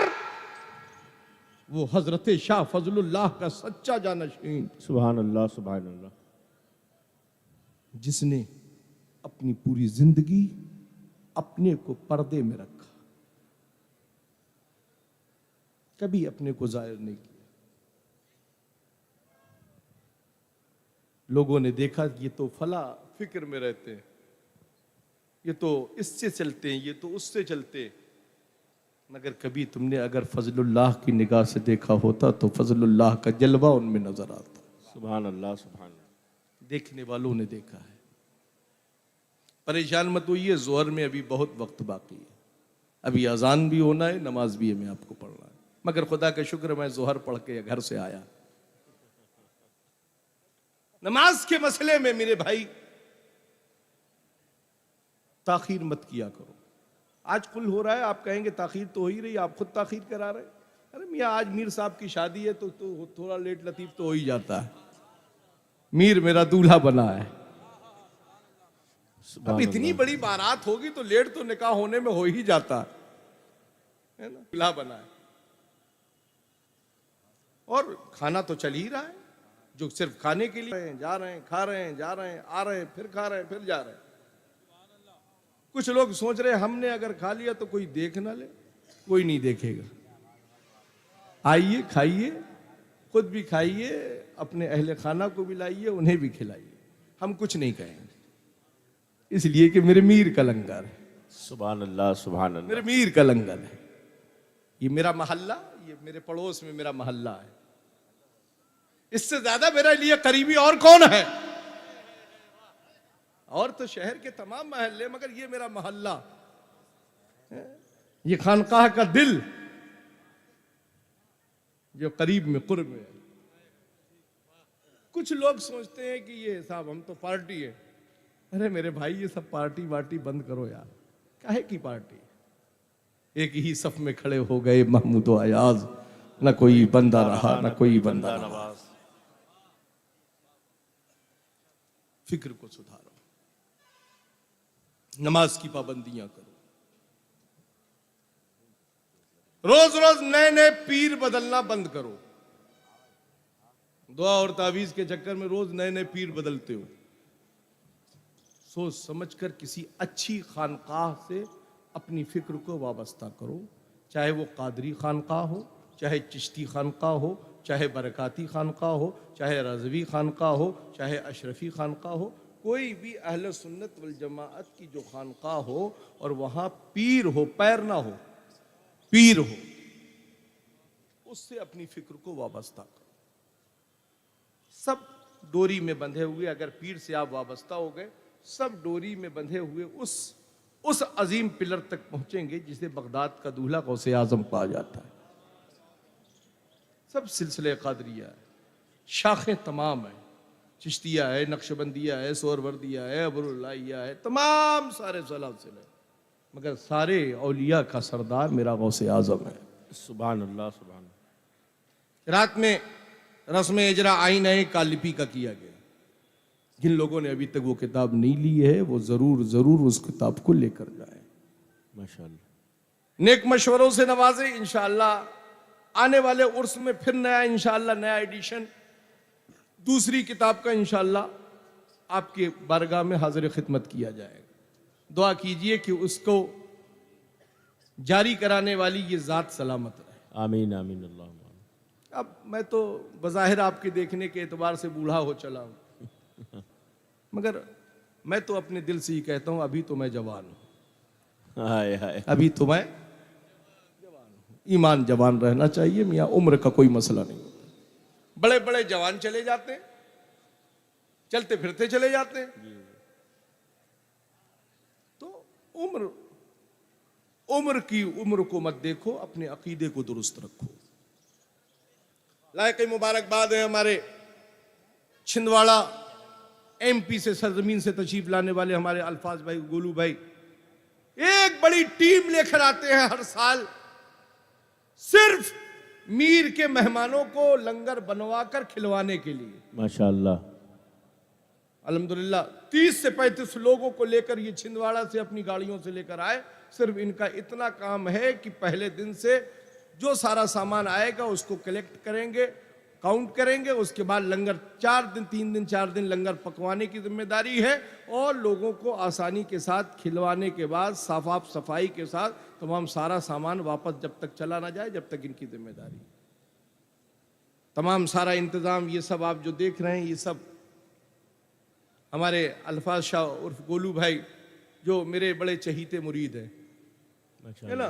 वो हजरत शाह फजलुल्लाह का सच्चा जानशीन, सुभान अल्लाह, सुभान अल्लाह। जिसने अपनी पूरी जिंदगी अपने को पर्दे में रखा, कभी अपने को जाहिर नहीं किया। लोगों ने देखा ये तो फला फिक्र में रहते हैं, ये तो इससे चलते हैं, ये तो उससे चलते हैं, मगर कभी तुमने अगर फजलुल्लाह की निगाह से देखा होता तो फजलुल्लाह का जलवा उनमें नजर आता। सुभान अल्लाह, सुभान अल्लाह। देखने वालों ने देखा है। परेशान मत होइए, जोहर में अभी बहुत वक्त बाकी है, अभी अजान भी होना है, नमाज भी हमें आपको पढ़ना है, मगर खुदा का शुक्र मैं जोहर पढ़ के घर से आया। नमाज के मसले में मेरे भाई ताखीर मत किया करो। आज कुल हो रहा है, आप कहेंगे ताखीर तो हो ही रही, आप खुद ताखीर करा रहे। अरे मियाँ आज मीर साहब की शादी है तो थोड़ा लेट लतीफ तो हो ही जाता है, मीर मेरा दूल्हा बना है। अब इतनी बड़ी बारात होगी तो लेट तो निकाह होने में हो ही जाता है ना, दूल्हा बना है। और खाना तो चल ही रहा है, जो सिर्फ खाने के लिए जा रहे हैं, खा रहे हैं, जा रहे हैं, आ रहे हैं, फिर खा रहे हैं, फिर जा रहे हैं। कुछ लोग सोच रहे हैं हमने अगर खा लिया तो कोई देख ना ले, कोई नहीं देखेगा। आइए खाइए, खुद भी खाइए, अपने अहले खाना को भी लाइए, उन्हें भी खिलाइए, हम कुछ नहीं कहेंगे, इसलिए कि मेरे मीर का लंगर है। सुभान अल्लाह, सुभान मेरे अल्लाह। मीर का लंगर है, ये मेरा मोहल्ला, ये मेरे पड़ोस में मेरा मोहल्ला है, इससे ज्यादा मेरे लिए करीबी और कौन है? और तो शहर के तमाम मोहल्ले, मगर ये मेरा मोहल्ला, ये खानकाह का दिल जो करीब में कुर्ब में है। कुछ लोग सोचते हैं कि ये साहब हम तो पार्टी है। अरे मेरे भाई ये सब पार्टी वार्टी बंद करो यार, काहे की पार्टी? एक ही सफ में खड़े हो गए महमूद व अयाज, न कोई बंदा रहा न कोई बंदा रहा। फिक्र को सुधारो, नमाज की पाबंदियां करो, रोज रोज नए नए पीर बदलना बंद करो। दुआ और तावीज के चक्कर में रोज नए नए पीर बदलते हो। सोच समझकर किसी अच्छी खानकाह से अपनी फिक्र को वाबस्ता करो, चाहे वो कादरी खानकाह हो, चाहे चिश्ती खानकाह हो, चाहे बरकाती खानकाह हो, चाहे रज़वी खानकाह हो, चाहे अशरफी खानकाह हो, कोई भी अहले सुन्नत वल जमाअत की जो खानकाह हो और वहां पीर हो, पैर ना हो, पीर हो, उससे अपनी फिक्र को वाबस्ता करो। सब डोरी में बंधे हुए, अगर पीर से आप वाबस्ता हो गए, सब डोरी में बंधे हुए उस अजीम पिलर तक पहुंचेंगे जिसे बगदाद का दूल्हा गौसे आजम कहा जाता है। सब सिलसिले कादरिया है, शाखें तमाम है, चिश्तिया है, नक्शबंदिया है, सोहरवर्दिया है, अबरुल्लाहिया है, तमाम सारे सलासिल है, मगर सारे औलिया का सरदार मेरा गौसे आजम है। सुभान अल्लाह, सुभान। रात में रस्म इजरा आइन है का लिपि का किया गया। जिन लोगों ने अभी तक वो किताब नहीं ली है वो जरूर जरूर उस किताब को लेकर जाए। माशाअल्लाह। नेक मशवरों से नवाजे, इंशाअल्लाह आने वाले उर्स में फिर नया इंशाअल्लाह नया एडिशन दूसरी किताब का इंशाअल्लाह आपके बारगाह में हाजिर खिदमत किया जाएगा। दुआ कीजिए कि उसको जारी कराने वाली ये जात सलामत रहे। आमीन आमीन अल्लाह। अब मैं तो बज़ाहिर आपके देखने के एतबार से बूढ़ा हो चला हूं, मगर मैं तो अपने दिल से ही कहता हूं अभी तो मैं जवान हूं। हाय हाय। अभी तो मैं जवान हूं। ईमान जवान रहना चाहिए मियाँ, उम्र का कोई मसला नहीं होता। बड़े बड़े जवान चले जाते हैं, चलते फिरते चले जाते हैं। तो उम्र को मत देखो, अपने अकीदे को दुरुस्त रखो। लायक मुबारकबाद है हमारे छिंदवाड़ा एमपी से सरजमीन से तशरीफ लाने वाले हमारे अल्फाज भाई, गोलू भाई, एक बड़ी टीम लेकर आते हैं हर साल, सिर्फ मीर के मेहमानों को लंगर बनवाकर खिलवाने के लिए। माशाअल्लाह। अल्हम्दुलिल्लाह 30 से 35 लोगों को लेकर ये छिंदवाड़ा से अपनी गाड़ियों से लेकर आए। सिर्फ इनका इतना काम है कि पहले दिन से जो सारा सामान आएगा उसको कलेक्ट करेंगे, काउंट करेंगे, उसके बाद लंगर 4 दिन 3 दिन 4 दिन लंगर पकवाने की जिम्मेदारी है और लोगों को आसानी के साथ खिलवाने के बाद साफ सफाई के साथ तमाम सारा सामान वापस जब तक चला ना जाए जब तक इनकी जिम्मेदारी है। तमाम सारा इंतजाम ये सब आप जो देख रहे हैं ये सब हमारे अल्फाज शाह उर्फ गोलू भाई जो मेरे बड़े चहीते मुरीद हैं, है ना,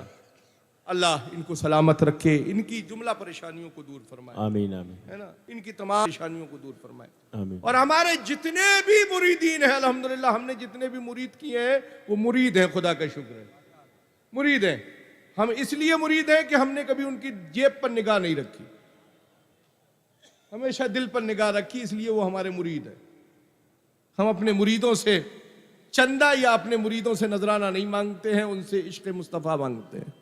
अल्लाह इनको सलामत रखे, इनकी जुमला परेशानियों को दूर फरमाए, आमीन आमीन, है ना, इनकी तमाम परेशानियों को दूर फरमाए। आमीन। और हमारे जितने भी मुरीदीन हैं अल्हम्दुलिल्लाह, हमने जितने भी मुरीद किए हैं वो मुरीद हैं, खुदा का शुक्र है, मुरीद हैं। हम इसलिए मुरीद हैं कि हमने कभी उनकी जेब पर निगाह नहीं रखी, हमेशा दिल पर निगाह रखी, इसलिए वो हमारे मुरीद हैं। हम अपने मुरीदों से चंदा या अपने मुरीदों से नजराना नहीं मांगते हैं, उनसे इश्क मुस्तफ़ा मांगते हैं।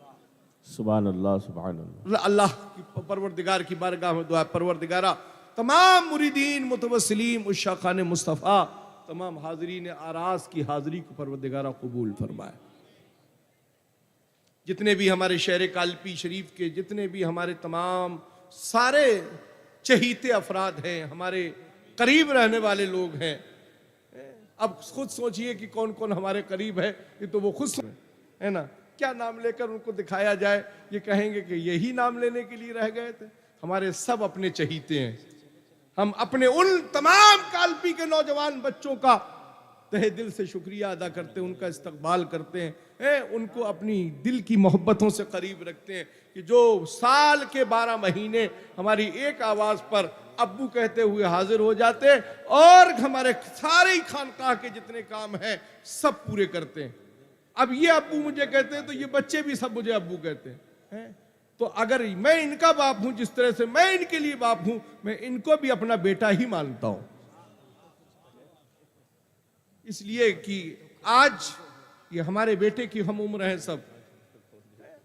सुभान अल्लाह, सुभान अल्लाह। अल्लाह की परवरदिगार की बारगाह में दुआ, परवरदिगारा तमाम मुरीदीन मुतवस्सिलीन उश्शाक़ान मुस्तफ़ा तमाम हाज़रीन आरास की हाज़री को परवरदिगारा कबूल फरमाए। जितने भी हमारे शहर कालपी शरीफ के जितने भी हमारे तमाम सारे चहीते अफराद हैं, हमारे करीब रहने वाले लोग हैं, अब खुद सोचिए कि कौन कौन हमारे करीब है, ये तो वो खुद है ना, क्या नाम लेकर उनको दिखाया जाए, ये कहेंगे कि यही नाम लेने के लिए रह गए थे। हमारे सब अपने चहीते हैं, हम अपने उन तमाम कालपी के नौजवान बच्चों का तहे दिल से शुक्रिया अदा करते हैं, उनका इस्तकबाल करते हैं, उनको अपनी दिल की मोहब्बतों से करीब रखते हैं कि जो साल के 12 महीने हमारी एक आवाज़ पर अब्बू कहते हुए हाजिर हो जाते और हमारे सारे खानकाह के जितने काम हैं सब पूरे करते हैं। अब ये अब्बू मुझे कहते हैं तो ये बच्चे भी सब मुझे अब्बू कहते हैं। तो अगर मैं इनका बाप हूं, जिस तरह से मैं इनके लिए बाप हूं, मैं इनको भी अपना बेटा ही मानता हूं, इसलिए कि आज ये हमारे बेटे की हम उम्र है सब,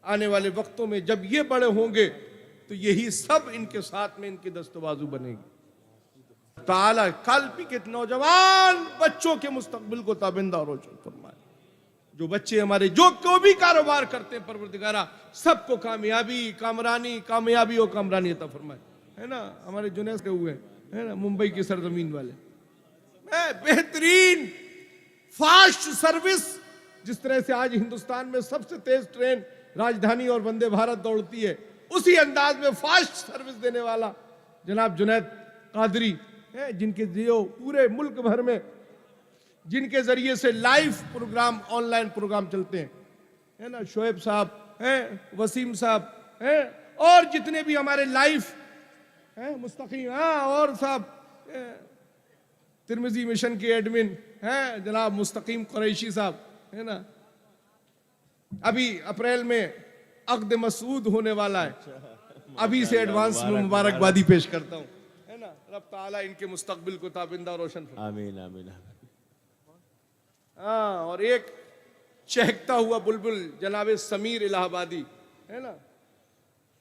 आने वाले वक्तों में जब ये बड़े होंगे तो यही सब इनके साथ में इनकी दस्तबाजू बनेगी। ताला कालपी के नौजवान बच्चों के मुस्तकबिल को ताबिंदा और रोशन फरमाए। जो बच्चे हमारे जो कोई भी कारोबार करते हैं परवरदिगारा सबको कामयाबी और कामरानी अता फरमाए, है ना। हमारे जुनैद के हुए है ना, मुंबई की सरजमीन वाले बेहतरीन फास्ट सर्विस, जिस तरह से आज हिंदुस्तान में सबसे तेज ट्रेन राजधानी और वंदे भारत दौड़ती है, उसी अंदाज में फास्ट सर्विस देने वाला जनाब जुनैद कादरी है, जिनके जो पूरे मुल्क भर में जिनके जरिए से लाइव प्रोग्राम ऑनलाइन प्रोग्राम चलते हैं, है ना, शोएब साहब हैं, वसीम साहब हैं, और जितने भी हमारे लाइव हैं मुस्तकीम, और साहब तिरमिजी मिशन के एडमिन हैं जनाब मुस्तकीम कुरैशी साहब, है ना। अभी अप्रैल में अक़्द मसूद होने वाला है, अभी से एडवांस में मुबारकबादी पेश करता हूँ, है ना। रब ताला इनके मुस्तकबिल को ताबिंदा और रोशन फरमाए। आमीन आमीन। हाँ, और एक चहकता हुआ बुलबुल जनाब समीर इलाहाबादी, है ना,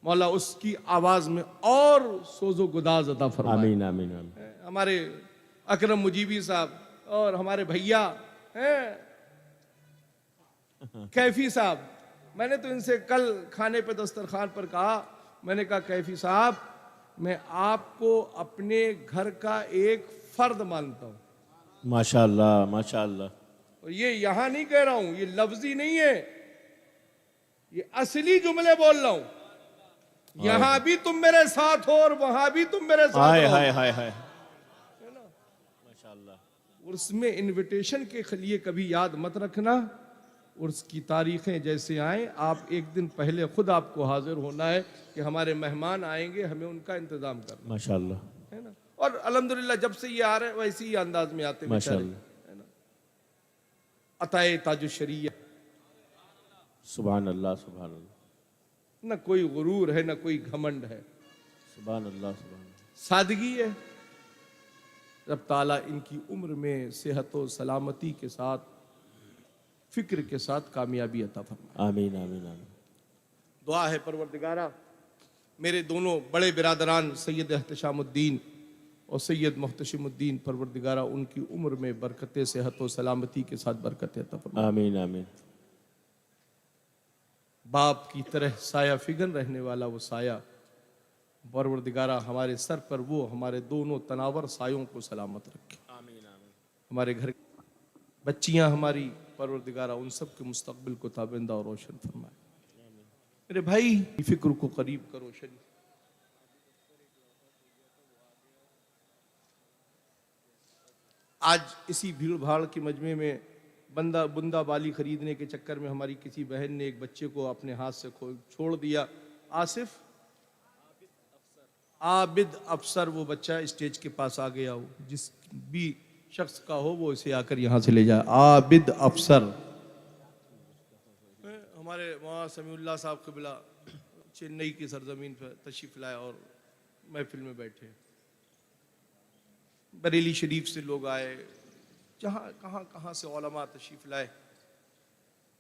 मौला उसकी आवाज में और सोजो गुदाज अता फरमाए। आमीन आमीन आमीन। हमारे अकरम मुजीबी साहब और हमारे भैया हैं कैफी साहब, मैंने तो इनसे कल खाने पे दस्तरखान पर कहा, मैंने कहा कैफी साहब मैं आपको अपने घर का एक फर्द मानता हूं। माशाअल्लाह माशाअल्लाह। और ये यहां नहीं कह रहा हूं, ये लफ्जी नहीं है, ये असली जुमले बोल रहा हूं। यहां भी तुम मेरे साथ हो और वहां भी तुम मेरे साथ हाय हो, हाय हाय हाय। है ना। माशाअल्लाह। उसमें इनविटेशन के लिए कभी याद मत रखना, उर्स की तारीखें जैसे आए आप एक दिन पहले खुद आपको हाजिर होना है कि हमारे मेहमान आएंगे, हमें उनका इंतजाम करना, माशाअल्लाह, है ना। और अल्हम्दुलिल्लाह जब से ये आ रहे हैं वैसे ही अंदाज में आते माशाअल्लाह, है ना। अताए ताजुश शरीयत, सुभान अल्लाह सुभान अल्लाह। न कोई गुरूर है न कोई घमंड है, सुभान अल्लाह सुभान अल्लाह। सादगी है। रब ताला इनकी उम्र में सेहत और सलामती के साथ फिक्र के साथ कामयाबी अता फरमाए। आमीन आमीन आमीन। दुआ है परवरदिगारा मेरे दोनों बड़े बिरादरान सैयद एहतशामुद्दीन और सैयद मुहतशिमुद्दीन, परवरदिगारा उनकी उम्र में बरकत सेहत और सलामती के साथ बरकत अता फरमाए। आमीन आमीन। बाप की तरह साया फिगन रहने वाला वो साया परवरदिगारा हमारे सर पर वो हमारे दोनों तनावर सायों को सलामत रखे। आमीन आमीन। हमारे घर बच्चियां हमारी परवरदिगारा उन सब के मुस्तकबिल को ताबिंदा और रोशन फरमाए। मेरे भाई फिक्र को करीब करो शरीफ। आज इसी भीड़ भाड़ के मजमे में बुंदा बाली खरीदने के चक्कर में हमारी किसी बहन ने एक बच्चे को अपने हाथ से छोड़ दिया। आसिफ आबिद अफसर वो बच्चा स्टेज के पास आ गया हो, जिस भी शख्स का हो वो इसे आकर यहाँ से ले जाए। आबिद अफसर हमारे वहाँ समीउल्लाह साहब कबिला चेन्नई की सरजमीन पर तशरीफ लाए और महफिल में बैठे। बरेली शरीफ से लोग आए, जहाँ कहाँ से उलमा तशरीफ लाए।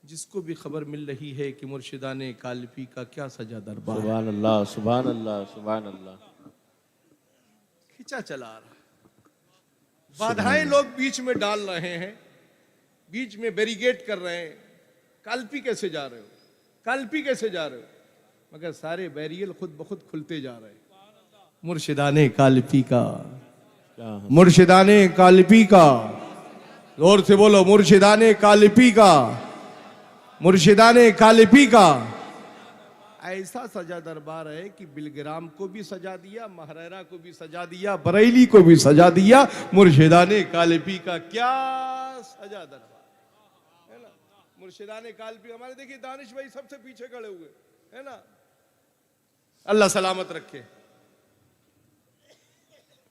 जिसको भी खबर मिल रही है कि मुर्शिदाने कालपी का क्या सजा दरबार। सुभान अल्लाह सुभान अल्लाह सुभान अल्लाह। खिंचा चला रहा, बाधाएं लोग बीच में डाल रहे हैं, बीच में बैरिकेड कर रहे हैं। कालपी कैसे जा रहे हो, कालपी कैसे जा रहे हो, मगर सारे बैरियल खुद ब खुद खुलते जा रहे हैं। मुर्शिदाने कालपी का, मुर्शिदाने कालपी का, जोर से बोलो मुर्शिदाने कालपी का, मुर्शिदाने कालपी का। ऐसा सजा दरबार है कि बिलग्राम को भी सजा दिया, महरेरा को भी सजा दिया, बरेली को भी सजा दिया। मुर्शिदाने कालपी का क्या सजा दरबार है ना। मुर्शिदाने कालपी हमारे देखिए दानिश भाई सबसे पीछे खड़े हुए है ना। अल्लाह सलामत रखे।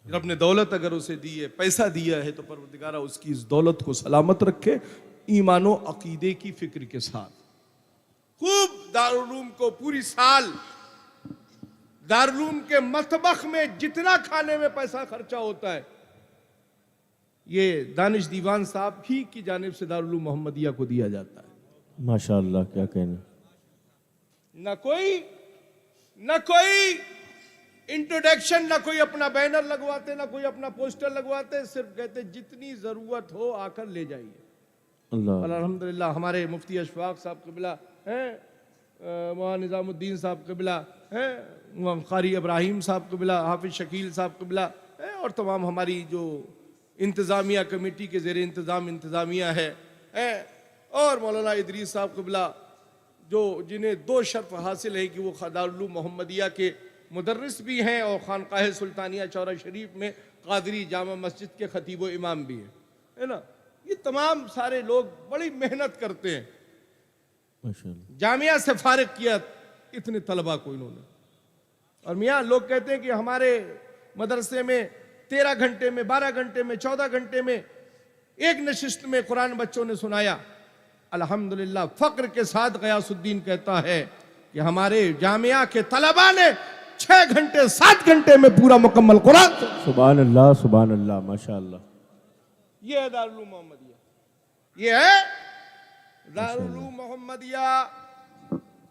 रब ने दौलत अगर उसे दी है, पैसा दिया है, तो परवरदिगारा उसकी इस दौलत को सलामत रखे, ईमानो अकीदे की फिक्र के साथ। खूब दारुल को पूरी साल दारुल के मतबख में जितना खाने में पैसा खर्चा होता है, ये दानिश दीवान साहब ही की जानिब से दारुल मोहम्मदिया को दिया जाता है। माशाअल्लाह, क्या कहना। न कोई इंट्रोडक्शन, ना कोई अपना बैनर लगवाते, ना कोई अपना पोस्टर लगवाते, सिर्फ कहते जितनी जरूरत हो आकर ले जाइए। अल्लाह अल्हम्दुलिल्लाह हमारे मुफ्ती अशफाक साहब कबिला हैं, वहाँ निज़ामुद्दीन साहब कबिला हैं, वहाँ कारी इब्राहिम साहब कबिला, हाफिज शकील साहब कबिला हैं, और तमाम हमारी जो इंतज़ामिया कमेटी के ज़ेर इंतज़ाम इंतज़ामिया है, और मौलाना इदरीस साहब कबिला, जो जिन्हें 2 शर्फ हासिल है कि वो दारुल मोहम्मदिया के मुदर्रिस भी हैं और खानकाह सुल्तानिया चौरा शरीफ में कादरी जामा मस्जिद के खतीब व इमाम भी है ना। ये तमाम सारे लोग बड़ी मेहनत करते हैं। जामिया से फारिग किया इतने तलबा को इन्होंने। और मियाँ लोग कहते हैं कि हमारे मदरसे में 13 घंटे में, 12 घंटे में, 14 घंटे में एक नशिस्त में कुरान बच्चों ने सुनाया। अल्हम्दुलिल्लाह फक्र के साथ गयासुद्दीन कहता है कि हमारे जामिया के तलबा ने 6 घंटे 7 घंटे में पूरा मुकम्मल कुरान। सुभान अल्लाह सुभान अल्लाह माशाअल्लाह। ये है दारुल मोहम्मदिया, ये है दारुल मोहम्मदिया।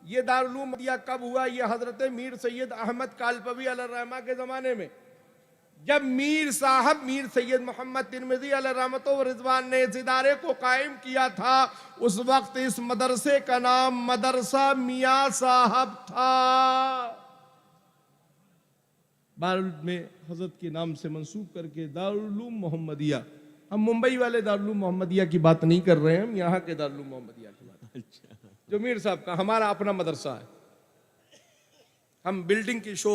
ये दारुल मोहम्मदिया कब हुआ? ये हजरत मीर सैयद अहमद कालपवी अलैहिर्रहमा के जमाने में, जब मीर साहब मीर सैयद मोहम्मद तिरमिजी अलैहिर्रहमतो व रिजवान ने इस इदारे को कायम किया था। उस वक्त इस मदरसे का नाम मदरसा मियाँ साहब था। दारुल में हजरत के नाम से मंसूब करके दारुल मोहम्मदिया। हम मुंबई वाले दारुल मोहम्मदिया की बात नहीं कर रहे हैं, हम यहाँ के दारुल मोहम्मदिया की बात। अच्छा। जो मीर साहब का हमारा अपना मदरसा है। हम बिल्डिंग की शो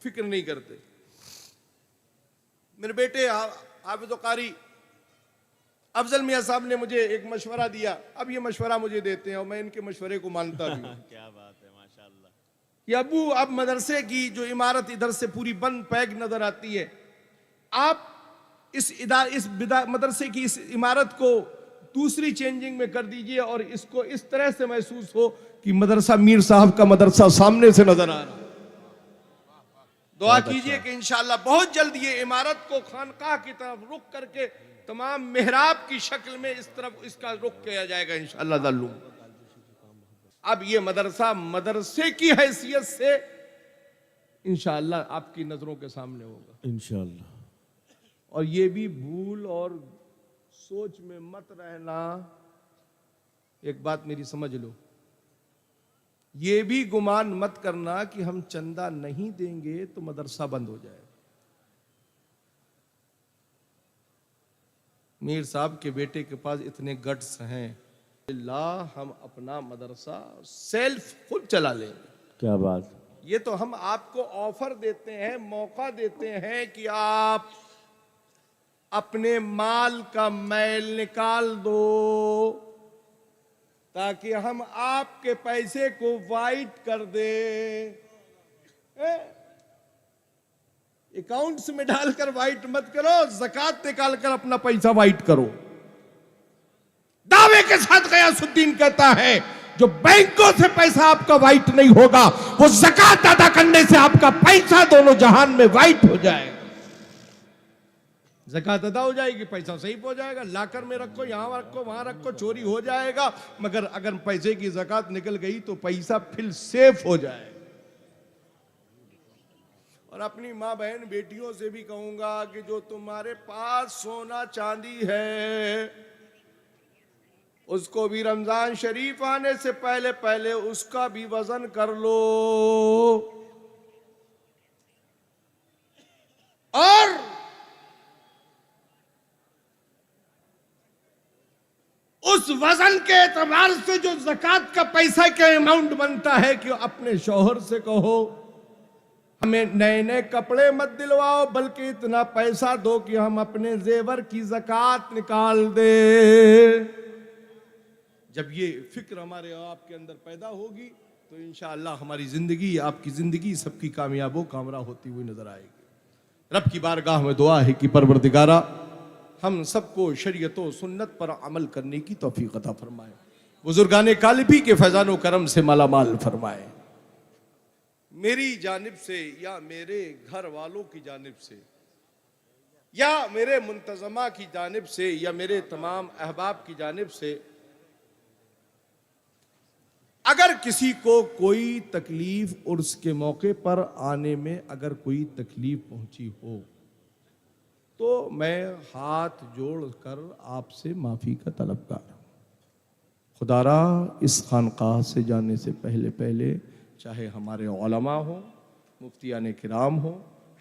फिक्र नहीं करते। मेरे बेटे हाफिज़ कारी अफजल मियाँ साहब ने मुझे एक मशवरा दिया। अब ये मशवरा मुझे देते हैं और मैं इनके मशवरे को मानता भी हूँ। क्या बात है माशाअल्लाह। कि अबू, अब मदरसे की जो इमारत इधर से पूरी बंद पैक नजर आती है, आप इस मदरसे की इस इमारत को दूसरी चेंजिंग में कर दीजिए और इसको इस तरह से महसूस हो कि मदरसा मीर साहब का मदरसा सामने से नजर आ रहा है। दुआ कीजिए कि इंशाअल्लाह बहुत जल्द ये इमारत को खानकाह की तरफ रुख करके तमाम मेहराब की शक्ल में इस तरफ इसका रुख किया जाएगा इंशाअल्लाह। अब ये मदरसा मदरसे की हैसियत से इंशाअल्लाह आपकी नजरों के सामने होगा इंशाअल्लाह। और ये भी भूल और सोच में मत रहना। एक बात मेरी समझ लो, ये भी गुमान मत करना कि हम चंदा नहीं देंगे तो मदरसा बंद हो जाए। मीर साहब के बेटे के पास इतने गट्स हैं, ला हम अपना मदरसा सेल्फ खुद चला लेंगे। क्या बात। ये तो हम आपको ऑफर देते हैं, मौका देते हैं कि आप अपने माल का मैल निकाल दो, ताकि हम आपके पैसे को वाइट कर दे। अकाउंट्स में डालकर वाइट मत करो, ज़कात निकालकर अपना पैसा वाइट करो। दावे के साथ गयासुद्दीन कहता है जो बैंकों से पैसा आपका वाइट नहीं होगा, वो ज़कात अदा करने से आपका पैसा दोनों जहान में वाइट हो जाएगा। ज़कात अदा हो जाएगी, पैसा सही हो जाएगा। लाकर में रखो, यहां रखो, वहां रखो, चोरी हो जाएगा, मगर अगर पैसे की ज़कात निकल गई तो पैसा फिर सेफ हो जाएगा। और अपनी माँ बहन बेटियों से भी कहूंगा कि जो तुम्हारे पास सोना चांदी है उसको भी रमजान शरीफ आने से पहले पहले उसका भी वजन कर लो, और उस वजन के एतबार से जो ज़कात का पैसा का अमाउंट बनता है कि अपने शौहर से कहो हमें नए नए कपड़े मत दिलवाओ, बल्कि इतना पैसा दो कि हम अपने जेवर की ज़कात निकाल दे। जब ये फिक्र हमारे आपके अंदर पैदा होगी तो इंशाअल्लाह हमारी जिंदगी, आपकी जिंदगी सबकी कामयाबो कामरा होती हुई नजर आएगी। रब की बारगाह में दुआ है कि परवरदिगारा हम सबको शरीयत व सुन्नत पर अमल करने की तौफीक अता फरमाए, बुजुर्गाने कालिबी के फैजानो करम से मालामाल फरमाए। मेरी जानिब से या मेरे घर वालों की जानिब से या मेरे मुंतजमा की जानिब से या मेरे तमाम अहबाब की जानिब से अगर किसी को कोई तकलीफ उर्स के मौके पर आने में अगर कोई तकलीफ पहुंची हो तो मैं हाथ जोड़कर आपसे माफ़ी का तलबगार हूँ। खुदारा इस खानकाह से जाने से पहले पहले चाहे हमारे उलमा हो, मुफ्तियान किराम हो,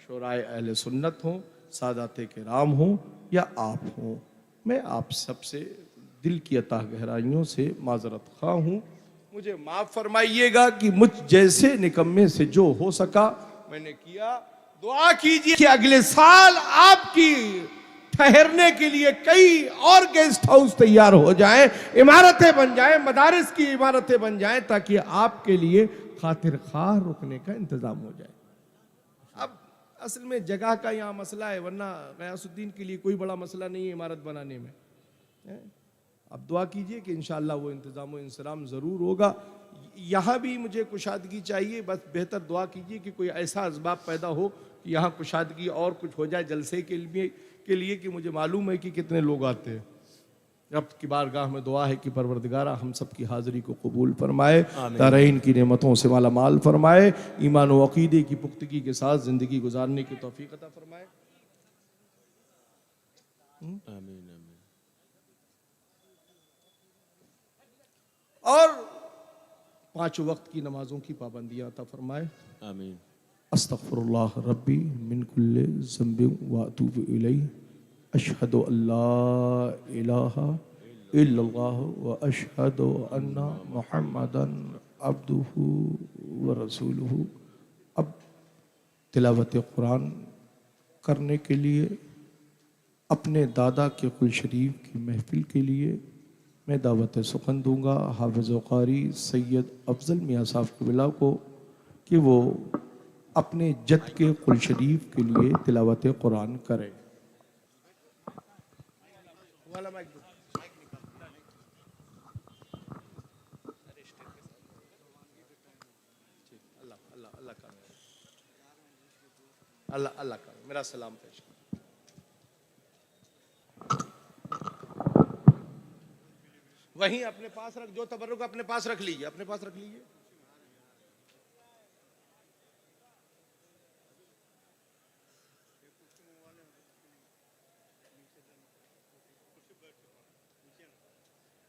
शोराए अहले सुन्नत हो, सादाते किराम हो या आप हो, मैं आप सबसे दिल की अताह गहराइयों से माजरत खा हूँ। मुझे माफ़ फरमाइएगा कि मुझ जैसे निकम्मे से जो हो सका मैंने किया। दुआ कीजिए कि अगले साल आपकी ठहरने के लिए कई और गेस्ट हाउस तैयार हो जाएं, इमारतें बन जाएं, मदारिस की इमारतें बन जाएं, ताकि आपके लिए खातिर खाह रुकने का इंतजाम हो जाए। अब असल में जगह का यहाँ मसला है, वरना गयासुद्दीन के लिए कोई बड़ा मसला नहीं है इमारत बनाने में। अब दुआ कीजिए कि इंशाअल्लाह वो इंतजाम व इंसराम ज़रूर होगा। यहाँ भी मुझे कुशादगी चाहिए, बस बेहतर दुआ कीजिए कि कोई ऐसा असबाब पैदा हो कि यहाँ कुशादगी और कुछ हो जाए जलसे के लिए कि मुझे मालूम है कि कितने लोग आते हैं। रब की बारगाह में दुआ है कि परवरदिगारा हम सब की हाज़िरी को कबूल फरमाए, दारैन की नेमतों से माला माल फरमाए, ईमान व अक़ीदे की पुख्तगी के साथ ज़िंदगी गुजारने की तौफीक अता फरमाए। आमीन आमीन। और 5 वक्त की नमाजों की पाबंदियाँ अता फरमाए। आमीन। अस्तग़फिरुल्लाह रब्बी मिन कुल्लि ज़ंबिन व अतूबु इलैहि, अशहदु अल्ला इलाहा इल्लल्लाह व अशहदु अन्ना मुहम्मदन अब्दुहु व रसूलुहु। अब तिलावत कुरान करने के लिए अपने दादा के कुल शरीफ की महफिल के लिए मैं दावत सुखन दूंगा हाफिज़ कारी सैयद अफजल मियाँ साहब क़िबला को कि वो अपने जद के कुल शरीफ के लिए तिलावत कुरान करें। अल्लाह का मेरा सलाम पेश। वहीं अपने पास रख, जो तबर्रुक अपने पास रख लीजिए, अपने पास रख लीजिए।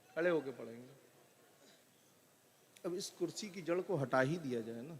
खड़े होके पढ़ेंगे। अब इस कुर्सी की जड़ को हटा ही दिया जाए ना।